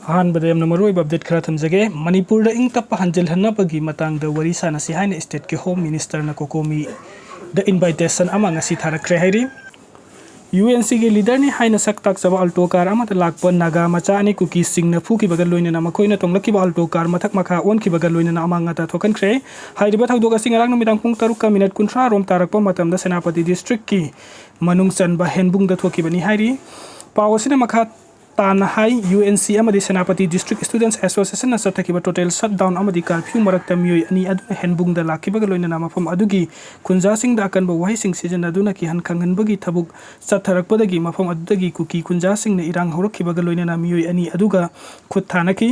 अहानबदे यamna maruoiba update khara thamjage Manipur da ingtappa hanjilhannabagi matangda wari sanasi haina state ke home minister na kokomi the invitation ama ngasi tharakhre hairi UNC के leader ने हाइना सक्ताक सब Alto car अमत लाकप नागा मचा अनि cookie Singh फूकी बगल लोइना मखोइना तोंगलकी Alto car मथक मखा own की बगल लोइना अमांगा थोकनख्रे हाइरिबा थौदोक सिंह अरांग नुमिदां पुंग 3:30 रोम तारकप मतमदा सेनापति डिस्ट्रिक्ट की मनुंग चनबा हेनबुंग द थोकीबनी हाइरि पावसिना मखा ताना हाई UNC अमदी सेनापति डिस्ट्रिक्ट स्टूडेंट्स एसोसिएशन न सथकिबा टोटल शटडाउन अमदी कर्फ्यू मरक्ता मियोय अनि अदु हेनबुंग द लाखिबा लोइना मफम अदुगी खुंजा सिंह द अकनबा वहाई सिंह सिजन अदुना की हन खंगनबगी थबुक सथरकपदगी मफम अदुदगी कुकी खुंजा सिंह ने इरांग हौरखिबा लोइना मियोय अनि अदुगा खुद थानकी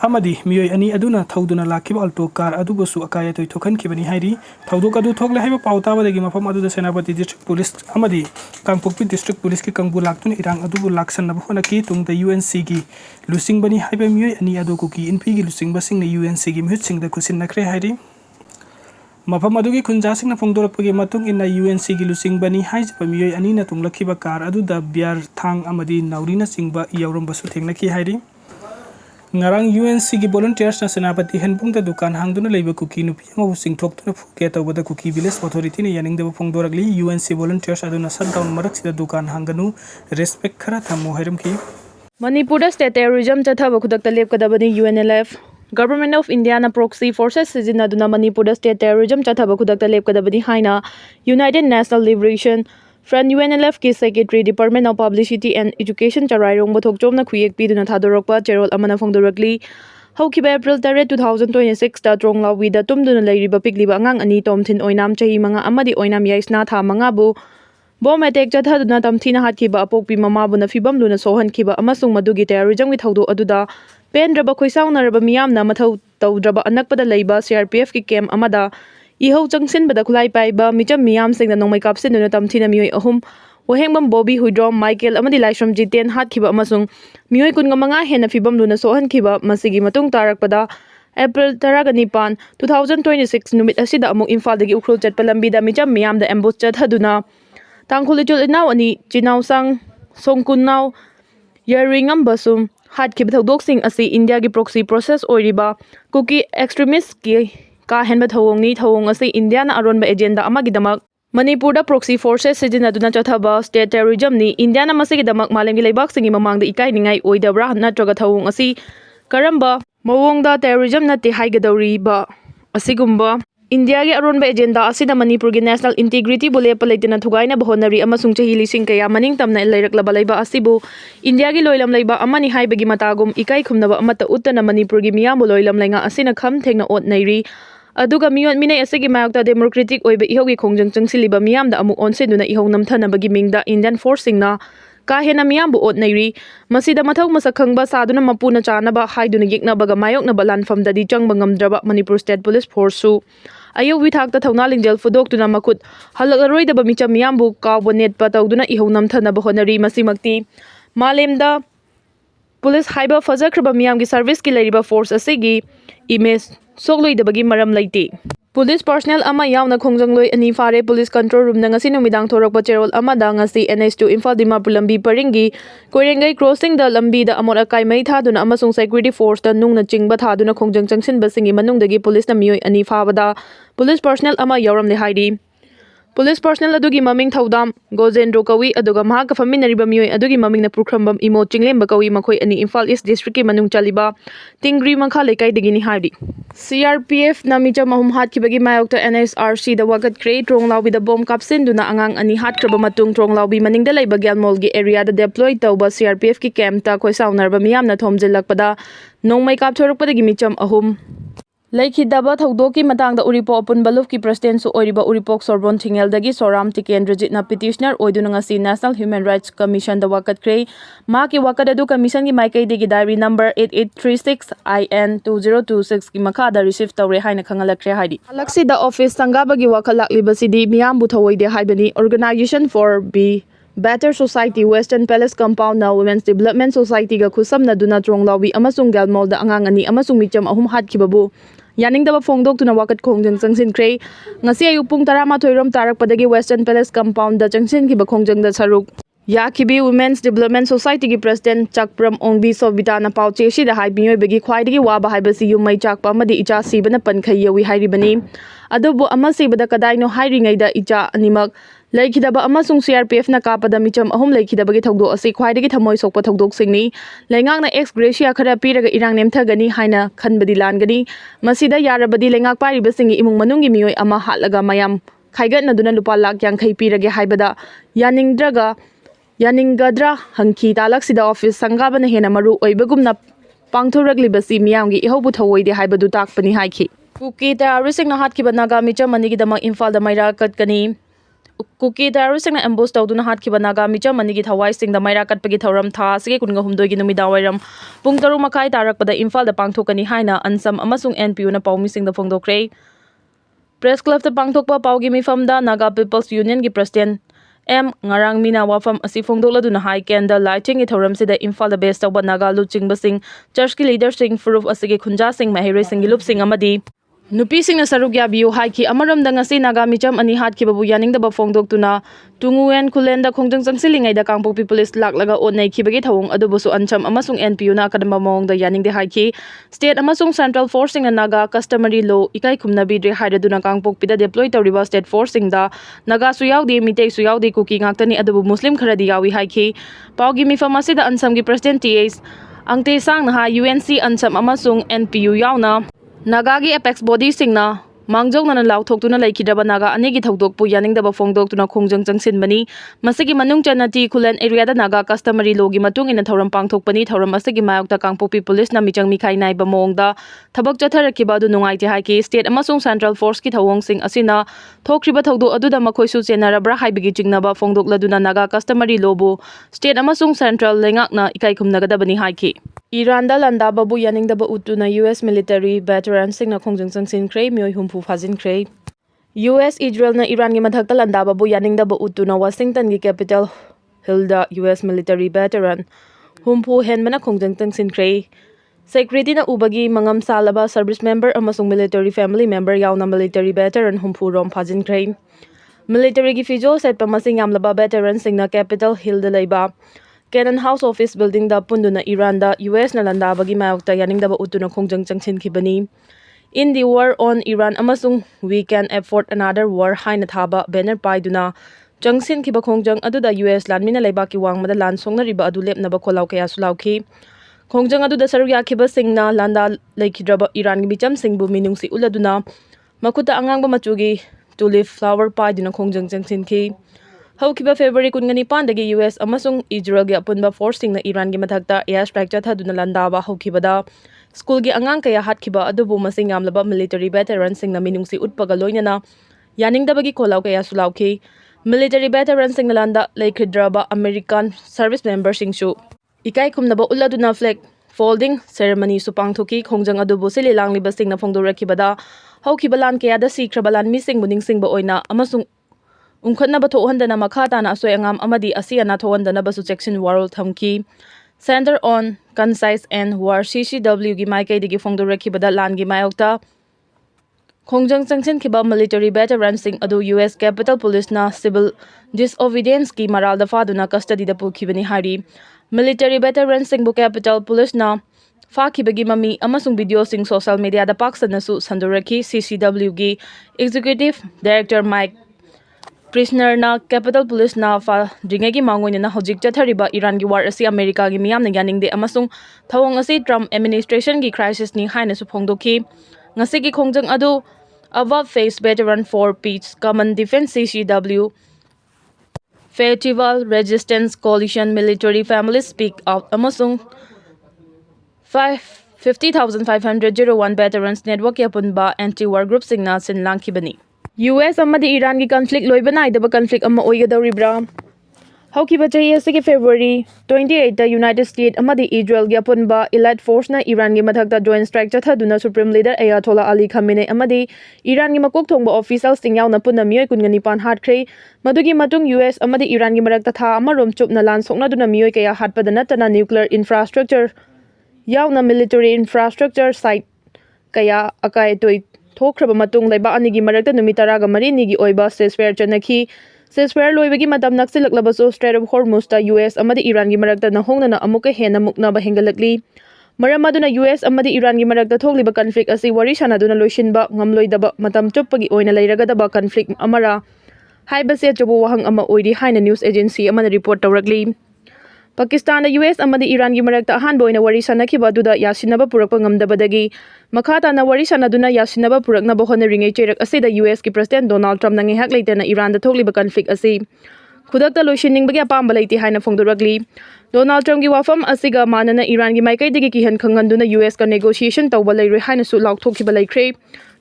अमदी मियोय अनि अदुना थौदुना लाखिबा अल्टो कार अदुबसु अकाय तोय थोखनखिबनी हाइरि थौदोक अदु थोकले हाइबा पाउताबदगी मफम अदुदा सेनापति डिस्ट्रिक्ट पुलिस अमदी कांगपोकपी डिस्ट्रिक्ट पुलिस की कंगबु लाक्तुन इरांग अदुबु लाक्सनबा होनकी तुंगदा UNC की लुसिंगबनी हाइबा मियोय अनि अदु कुकी इनपी की लुसिंगबा सिंह ने UNC की मिहुत सिंह द खुसिन नखरे हाइरि मफम अदुगी खुंजा सिंह न फोंदोरपगी मतुंग इन UNC की लुसिंगबनी हाइजबा मियोय अनि न तुंगलखिबा कार अदुदा बियार थांग अमदी नाउरिना सिंहबा यावरमबसु थेंगनखि हाइरि ngarang UNC की volunteers na senapati henbung da dukan hangduna leiba kuki nupi ama singthokna phuke tawbada kuki village authority ne yaningda phongdoragli UNC volunteers aduna shutdown marak sida dukan hanganu respect khara thamu hairam ki Manipur state terrorism chathaba khudakta lepkadabani UNLF Government of India na proxy forces sizinaduna Manipur state terrorism chathaba khudakta lepkadabani haina United National Liberation Front UNLF की Secretary Department of Publicity and Education Charairong Bothokchomna khuyek piduna thadorokpa cherol amana phongdorakli haukiba April 3 2026 ta Tronglawwi da tumduna leiriba pikliba angang ani Tomthin oinam chahi manga amadi oinam yaisna tha manga bu bom attack chathaduna Tamthina hatkiba apokpi mama buna fibam luna sohankhiba amasung madugi terrorism gi thaudo aduda pendraba khoisaunaraba miyamna mathau tawdraba anakpada leiba CRPF ki camp amada ihau changsin bada khulai paiba micham miyam singna nongmai kapsin duna Tamthina mioi ahum wahengbam Bobby Huidrom Michael amadi Laishram Jiten hatkhiba amasung mioi kungamanga hena fibam luna sohankhiba masigi matung tarakpada April 9 2026 numit asida amuk Imphal dagi Ukhrul chatpa lambi da micham miyam da ambush chathaduna tangkhulitul inaw ani chinaw sang songkunnaw yaringam basum hatkhiba thodok sing asi India gi proxy process oiriba Kuki extremist ki ka henba thawongni thawong asi India na aronba agenda amagidamak Manipur da proxy forces sijinaduna chathaba state terrorism ni India na masigidamak malemgi leibak singi mamangda ikai ningai oidabra natraga thawong asi karamba mawongda terrorism nati haigadawri ba asigumba India gi aronba agenda asida Manipur gi national integrity bole palaitena thugaina bahonari amasung chahi lising kaya maning tamna leirakla balaiba asibu India gi loilam leiba amani haibagi matagum ikai khumnaba amata uttana Manipur gi miyam loilam lenga asina kham thengna ot nairi aduga miyon minai asigi mayokta democratic oiba ihogi khongjang changsiliba miyam da amuk onsenuna ihong namthanabagi mingda Indian forcing na ka hena miyam bu ot nairi masida mathau masakhangba saduna mapuna chanaba haiduna yeknabaga mayoknaba lanfam dadi changba ngamdraba Manipur State Police Force su ayo withakta thauna lingjal fudok tuna makut halaroidaba micham miyam bu kawbonet patawduna ihong namthanaba honari masimakti malemda police haiba fajakraba miyam gi service ki leiriba force asigi image sogloidabagi maram laiti police personnel ama yauna khongjangloy ani fare police control room na ngasi numidang thorakpa cherol ama da ngasi NH2 Imphal Dimapur lambi paringi koirengai crossing da lambi da amor akai mai thaduna amasung security force da nungna chingba thaduna khongjang changsin basingi manungdagi police na mioi ani fabada police personnel ama yawram le haidi police personnel adugi maming thaudam Gojendro kawi aduga mahaka faminariba mioi adugi maming na purkhambam imo chinglemba kawi makhoi ani Imphal East district ki manung chaliba tingri makha lekai digini haidi CRPF namicha mahum hatkibagi mayokta NSRC da wakat create Tronglawbi da bomb kapsin duna angang ani hatkraba matung Tronglawbi maningda leiba Gyalmol gi area da deploy tawba CRPF ki camp ta khoisaunarba miyamna thomjilakpada nongmai kapthorokpadagi micham ahum Laikhidaba thaudoki matangda Uripo Open Baluf ki president su oiriba Uripok Sorbon Thingeldagi Soram Tikendrejit na petitioner oiduna ngasi National Human Rights Commission da wakat krei ma ki wakat adu commission gi maikai digi diary number 8836 IN 2026 ki makha da receive tawre haina khangalakre haidi alaksi da office sangabagi wakalak libasidi miyam bu thawoide haibani organization for be Better Society Western Palace Compound na Women's Development Society ga khusam na duna Tronglawbi amasung Gyalmol da angang ani amasung micham ahum hatkibabu yaningdaba phongdok tuna wakat khongjang changsin krei ngasi ayupung 11 rom tarakpadagi Western Palace Compound da changsin ki ba khongjang da saruk Yakibi Women's Development Society ki President Chakpram Ongbi Sobitana Pauche Shida Hai Mioibagi Khwaidagi Waba Haibasi Yumai Chakpa Amadi Icha Sibana Pankhai Yawi Hairibani Adubu Ama Sibada Kadaino Hairingaida Icha Animak Laikidaba Amasung CRPF na kapada micham ahum laikidabagi thogdok asi khwaidagi thamoi sokpa thogdok singni lengakna ex gracia khara piraga irang nemthagani haina khanbadi langani masida yarabadi lengak pariba singi imung manungi mioi ama hatlaga mayam khaigat naduna lupa lak yankhai pirage haibada yaninggadra hangki talaksida office sangabana hena maru oibagumna pangthoraglibasi miyamgi ihobu thawoide haibadu takpani haiki Kuki terroristing na hatkiba naga micham manigi dama Imphal da maira katkani Kuki terroristing na ambush tawduna hatkiba naga micham manigi thawai sing da maira katpagi thoram tha sige kunga humdoi gi numida wairam pung 3 makhai tarakpada Imphal da pangthokani haina ansam amasung NPU na paumi sing da phongdokre Press Club da pangthokpa paugi mifam da Naga People's Union gi President Erang Mei wafam asi phongdokladuna hai candle lighting gi thoram sida Imphal da base tawba naga luching basing church ki leader sing Furuf asigi khunja sing mahire sing gi lup sing amadi Nupi sing na sarugya biu haiki amaram da ngasi naga micham ani hat ki babu yaning da ba phongdok tuna tunguen khulenda khongjang changsilingai da kangpokpi police laklaga onai khibagi thawong adubusu ancham amasung NPU na kadamba mawong da yaning de haiki state amasung central forcing na naga customary law ikai khumna bidre haidaduna kangpokpi da deploy tawriba state forcing da naga su yaudi meitei su yaudi kuki ngaktani adubu muslim kharadi yawi haiki paugi mi pharmacy da ansam gi president TS angte sang na ha UNC ansam amasung NPU yauna Naga gi apex body singna mangjong na lauthok tuna laikidaba naga anegi thodok pu yaning daba phongdok tuna khongjang changsin bani masigi manung chanati khulen area da naga customary law gi matung ina thoram pangthok pani thoram asigi mayok ta kangpokpi police na michang mikhai nai ba mong da thabak chatharakiba du nungai te haiki state amasung central force ki thawong sing asina thokriba thodok adu da makhoi su chenarabra haibigi chingnaba phongdok laduna naga customary law bu state amasung central lengak na ikai khumnaga da bani haiki Iran da landa babu yaning daba utuna US military veteran sing na khongjang chingkhre Meoi humpu phajinkhre US Israel na Iran gi mathak ta landa babu yaning daba utuna Washington gi capital Hill da US military veteran humpu henmana khongjang chingkhre security na ubagi mangam salaba service member amasung military family member yauna military veteran humpu rom phajinkhre military gi fijo set pamasing yamlaba veteran sing na capital Hill da leiba Cannon House Office Building da punduna Iran da US na landa bagi mayokta yaning daba utuna khongjang changsin khibani In the war on Iran amasung we can afford another war haina thaba banner paiduna changsin khiba khongjang aduda US lanmina leiba ki wangmada lan songna riba adu lepna ba kholau kaya sulauki khongjang aduda sarugya khiba singna landa leikidraba Iran gi micham singbu minungsi uladuna makuta angangba machugi tulip flower paiduna khongjang changsin khi Haukiba February kungani pandagi US amasung Israel gi apunba forcing na Iran gi mathakta air strike chathaduna landaba haukibada school gi angang kaya hatkiba adubu masing yamlaba military veteran sing na minungsi utpaga loinana yaningdaba gi kholau kaya sulauki military veteran sing na landa laikhidraba American service member sing shu ikai khumnaba uladuna flag folding ceremony su pangthoki khongjang adubu sili langliba sing na phongdorakibada haukiba lan kaya da sikhrabalan mi sing buning sing ba oina amasung Umkhatna ba thohandana makhata na asoi angam amadi asiana thohandana basu section world thamki Center on Concise and War CCW gi maikai digi phongdorakhi bada lan gi mayokta khongjang changsin khiba military veteran sing adu US Capitol Police na civil disobedience ki maral da faduna custody da pukhibani hari military veteran sing bu Capitol Police na Fakibagi mami amasung video sing social media da paksana su sanduraki CCW gi Executive Director Mike Prisoner na Capitol Police na fa dringagi mangoina na hojik chathariba Iran gi war asi America gi miyam na yaning de amasung thawong asi Trump administration gi crisis ni haina su phongdoki ngasi gi khongjang adu above face veteran for peace common defense CCW Festival Resistance Coalition military families speak out amasung 50,501 veterans network yapunba anti-war group sing na sinlangkibani US amadi Iran gi conflict loibana idaba conflict amma oigadawribra haukiba chahi asigi February 28 da United States amadi Israel gi apunba elite force na Iran gi mathakta joint strike chathaduna Supreme Leader Ayatollah Ali Khamenei amadi Iran gi makok thongba official sing yauna punna mioi kungani pan hatkre madugi matung US amadi Iran gi marakta tha amarom chupna lan sokna duna mioi kaya hatpada natana nuclear infrastructure yauna military infrastructure site kaya akai toi thokhraba matung laiba anigi marakta numitaraga mari nigi oiba ceasefire chanakhi Ceasefire loibagi matam naksilaklabasu Strait of Hormuz ta US amadi Iran gi marakta nahongnana amuka hena muknaba hengalakli. Maram aduna US amadi Iran gi marakta thogliba conflict asi wari sanaduna loisinba ngamloidaba matam chuppagi oina leiragadaba conflict amara haibase chobo wahang ama oidi haina news agency amana report tawrakli. Pakistan da US amadi Iran gi marakta ahan boina wari sanakhiba duda yasinaba purakpa ngamdabadagi makhata na wari sanaduna yasinaba puraknaba honaringai cherak asida US ki President Donald Trump nangi hak leitena Iran da thogliba conflict asi khudakta loisinningbagi apamba leiti haina phongdorakli. Donald Trump gi wafam asiga manana Iran gi maikai digi ki han khanganduna US ka negotiation tawba leiroi haina su laukthokiba laikre.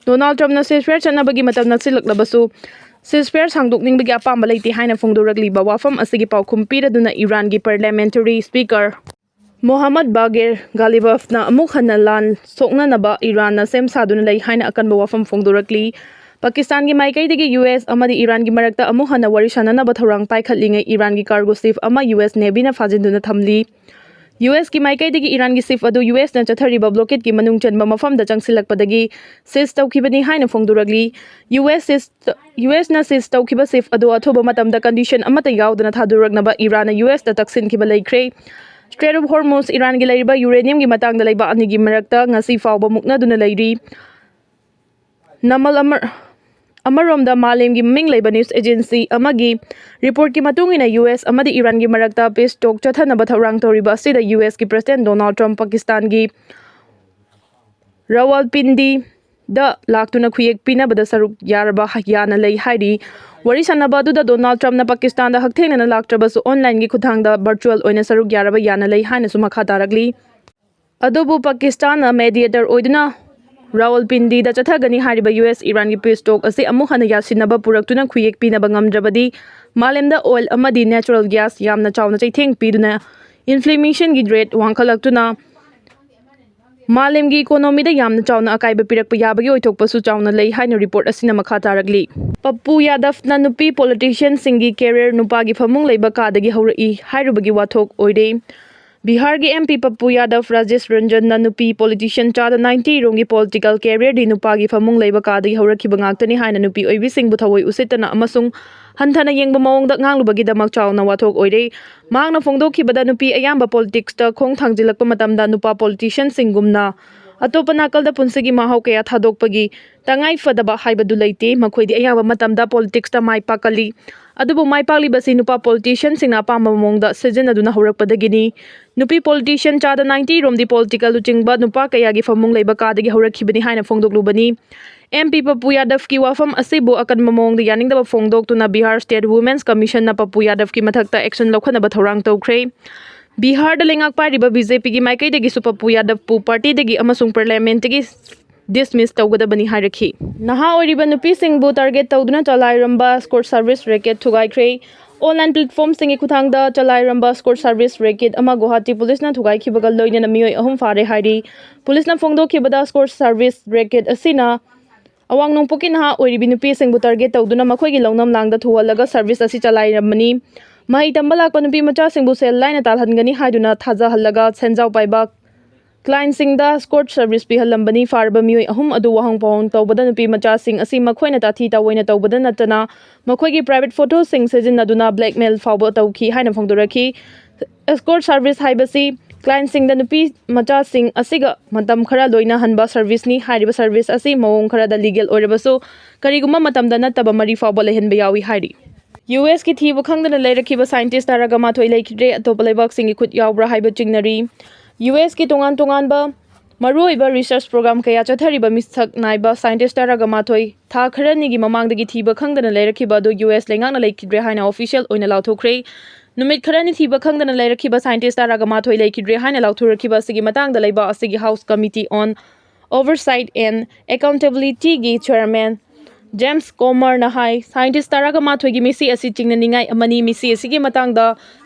Donald Trump na ceasefire chanabagi matam naksilaklabasu ceasefire sangdokningbagi apamba leiti haina phongdorakli ba wafam asigi paukhum piraduna Iran gi parliamentary speaker Mohammad Bagher Ghalibaf na amuk hanna lan soknanaba Iran na sem saduna lei haina akanba wafam phongdorakli. Pakistan gi maikai digi US amadi Iran gi marakta amuk hanna wari sananaba thorang paikhatlingai Iran gi cargo ship ama US Navy na fajinduna thamli. US ki maikai digi Iran gi ship adu US na chathariba blockade ki manung chanba mafamda changsilakpadagi seize tawkhibani haina phongdorakli. US na seize tawkhiba ship adu athoba matamda condition amata yaudana thaduraknaba Iran na US da taksin khiba laikre. Strait of Hormuz Iran gi leiriba uranium gi matangda leiba ani gi marakta ngasi fawba muknaduna leiri. Namal Amaromda Malem gi ming leiba news agency amagi report ki matungina US amadi Iran gi marakta peace talk chathanaba thorang toriba asida US ki President Donald Trump Pakistan gi Rawalpindi da laktuna khuyek pinabada saruk yaraba yana lei hairi wari sanaba du da Donald Trump na Pakistan da hakthena na laktrabasu online gi khuthangda virtual oina saruk yaraba yana lei haina su makha tarakli. Adubu Pakistan na mediator oiduna Rawalpindi da chathagani hariba US Iran gi peace talk asi amuk hana yasinaba puraktuna khuyek pinaba ngamdrabadi malemda oil amadi natural gas yamna chawna chaitheng piduna inflammation gi rate wangkhalaktuna malem gi economy da yamna chawna akaiba pirakpa yabagi oithokpasu chawna lei haina report asina makha tarakli. Pappu Yadav na nupi politician singi career nupa gi famung leiba kadagi haurai hairubagi wathok oide. Bihar gi MP Pappu Yadav Rajesh Ranjan na nupi politician chada 90 rongi political career di nupa gi famung leiba kadagi haurakhiba ngaktani haina nupi oibi singbu thawoi usitana amasung hanthana yengba mawongda nganglubagi damak chawna wathok oire. Mangna phongdokhibada nupi ayamba politics ta khong thangjilakpa matamda nupa politician singumna atopa nakalda punsigi mahau kaya thadokpagi tangai fadaba haibadu leite makhoidi ayamba matamda politics ta mai pakali adubu mai pakli basi nupa politician singna pamba mongda sejenaduna horakpadagini nupi politician chada 90 romdi political luchingba nupa kaya gi famung leiba kadagi horakhibani haina phongdoklubani. MP Pappu Yadav ki wafam asibu akan mamongda yaningdaba phongdoktuna Bihar State Women's Commission na Pappu Yadav ki mathakta action lokhanaba thorang tawkhre. Bihar da lengak pariba BJP gi maikai dagi su Pappu Yadav pu party dagi amasung parliament dagi dismiss tawgadabani harakhi. Naha oiriba nupi singbu target tawduna chalairamba escort service racket thugaikre. Online platform singi kuthangda chalairamba escort service racket ama Guwahati police na thugaikhibaga loinana mioi ahum fare hairi. Police na phongdokhibada escort service racket asina awang nongpoki naha oiribi nupi singbu target tawduna makhoigi longnam langda thuwalaga service asi chalairamani. Mahai tamba lakpa nupi macha singbu sel line talhangani haiduna thaja halaga senjau paiba client singda escort service pihalambani farba mioi ahum adu wahang pawon tawbada nupi macha sing asi makhoina tathi tawoina tawbada natana makhoigi private photo sing sejinaduna blackmail fawba tawki haina phongdorakhi. Escort service haibasi client singda nupi macha sing asiga matam khara loina hanba service ni hairiba service asi mawong khara da legal oirabasu kariguma matamda nataba mari fawba lehenba yawi hairi. US ki thibu khangdana leirakhiba scientist taraga mathoi leikidre atopa leibak singi khut yawbra haiba chingnari. US ki tongan ba maruiba research program kaya chathariba misak naiba scientist taraga mathoi tha kharani gi mamangdagi thiba khangdana leirakhiba do US lengangna leikidre haina official oina lauthokre. Numit kharani thiba khangdana leirakhiba scientist taraga mathoi leikidre haina lauthurakhiba sigi matangda leiba asigi House Committee on Oversight and Accountability gi chairman James Comer na hai scientist taraga mathoi gi misi asi chingnaningai amani misi asigi matangda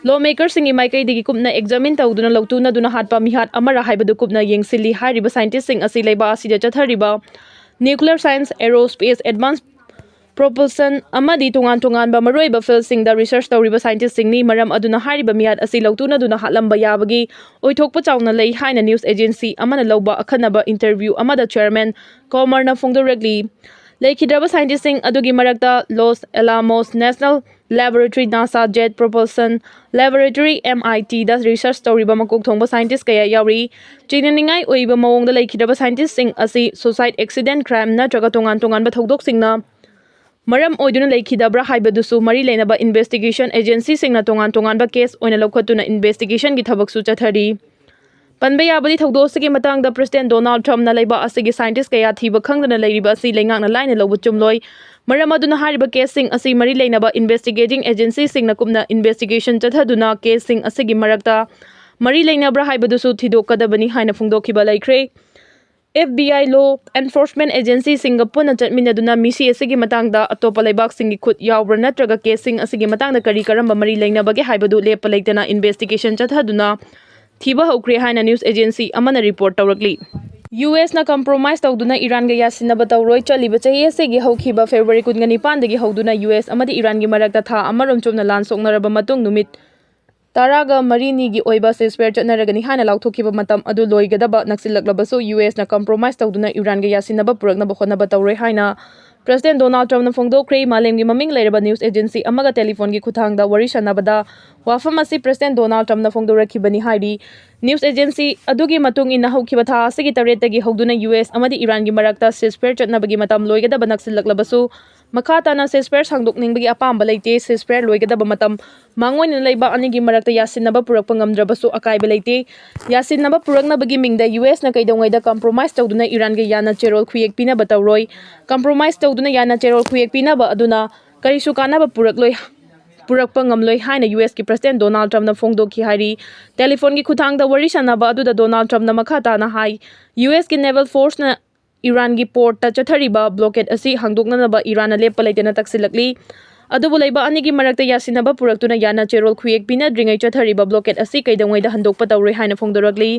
lawmakers singi maikai digi kupna examine tawduna lautuna duna hatpa mihat amara haibadu kupna yengsili hairiba scientist sing asi leiba asida chathariba nuclear science aerospace advanced propulsion amadi tongan ba maroiba field sing da research tawriba scientist sing ni maram aduna hairiba miat asi lautuna duna hatlamba yabagi oithokpa chawna lei haina news agency amana lawba akhanaba interview amada chairman Comer na phongdorakli. Leikhidraba scientists adugi marakta Los Alamos National Laboratory NASA Jet Propulsion Laboratory MIT da research toriba makok thongba scientist kaya yauri chinaningai oiba mawongda leikhidraba scientists asi suicide accident crime natraga tongan ba thodok singna maram oiduna leikhidabra haibadusu mari leinaba investigation agency singna tongan ba case oina lokhatuna investigation gi thabak su chathari Panba yabadi thogdo asigi matangda President Donald Trump na leiba asigi scientist kaya thiba khangdana leiriba asi leingakna laina lobu chumloi maram aduna hariba case sing asi mari leinaba investigating agency singna kumna investigation chathaduna case sing asigi marakta mari leinabra haibadusu thidokadabani haina phungdokhiba laikhre FBI Law Enforcement Agency Singapore chatminaduna misi asigi matangda atopa leibak singi khut yawbra natraga case sing asigi matangda kari karamba mari leinabage haibadu lepa leitana investigation chathaduna Thiba Houkre haina news agency amana report tawrakli US na compromise tawduna Iran ga yasinaba tawroi chaliba chahi asegi hokhiba February 19 dagi hoduna US amadi Iran gi marakta tha amarom chomna lan soknaraba matung numit Taraga Marini gi oiba ceasefire chatnaragani haina lauthokhiba matam adu loigadaba naksilaklabasu US na compromise tawduna Iran ga yasinaba puraknaba khonaba tawroi haina President Donald Trump na phongdokre malemgi maming leiraba news agency amaga telephone gi khuthangda wari sanabada wafam asi President Donald Trump na phongdorakhibani hairi news agency adugi matung ina hokhiba tha asigi taretagi hoduna US amadi Iran gi marakta ceasefire chatnabagi matam loigadaba naksilaklabasu makhatana ceasefire sangdokningbagi apamba leite ceasefire loigadaba matam mangoina leiba anigi marakta yasinaba purakpa ngamdrabasu akaiba leite yasinaba puraknabagi mingda US na kaidongaida compromise tawduna Iran ga yana cherol khuyek pina batawroi compromise tawduna yana cherol khuyek pina ba aduna karisu kanaba purakloi purakpa ngamloi haina US ki President Donald Trump na phongdokhi hairi telephone gi khuthangda wari sanaba aduda Donald Trump na makhata na hai US ki naval force na Iran gi port ta chathariba blockade asi hangdoknanaba Iran na lepa leitena taksilakli adubu leiba anigi marakta yasinaba puraktuna yana cherol khuyek pina dringai chathariba blockade asi kaidongwaida handokpa tawroi haina phongdoragli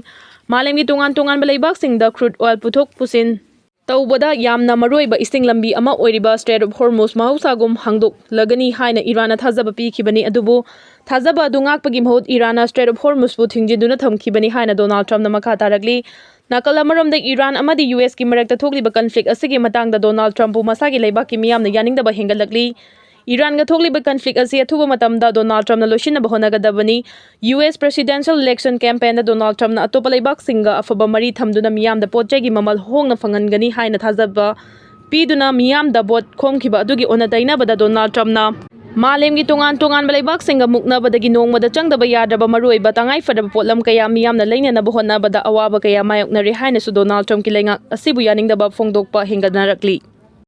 malemgi tongan balaibak singda crude oil puthok pusin Taubada yamna maroiba isting lambi ama oiriba Strait of Hormuz mahausagum hangdok lagani haina Iran thazaba pikhibani adubu thazaba dungakpagi mahut Iran Strait of Hormuz bu thingjinduna thamkhibani haina Donald Trump na makha taragli nakal amaramda Iran amadi US ki marakta thokliba conflict asigi matangda Donald Trump bu masagi leibaki miyamna yaningdaba hengalakli Iran ga thokliba conflict asi athuba matamda Donald Trump na losinaba honagadabani US presidential election campaign da Donald Trump na atopa leibak singa afaba mari thamduna miyamda potchegi mamal hongna phangangani haina thazaba piduna miyamda bot khomkhiba adugi onataina bada Donald Trump na malemgi tongan balaibak singa muknabadagi nongmada changdaba yadraba maroiba tangai fadaba potlam kaya miyamna leinana bahonabada awaba kaya mayoknari haina su Donald Trump ki lengak asibu yaningdaba phongdokpa hengadnarakli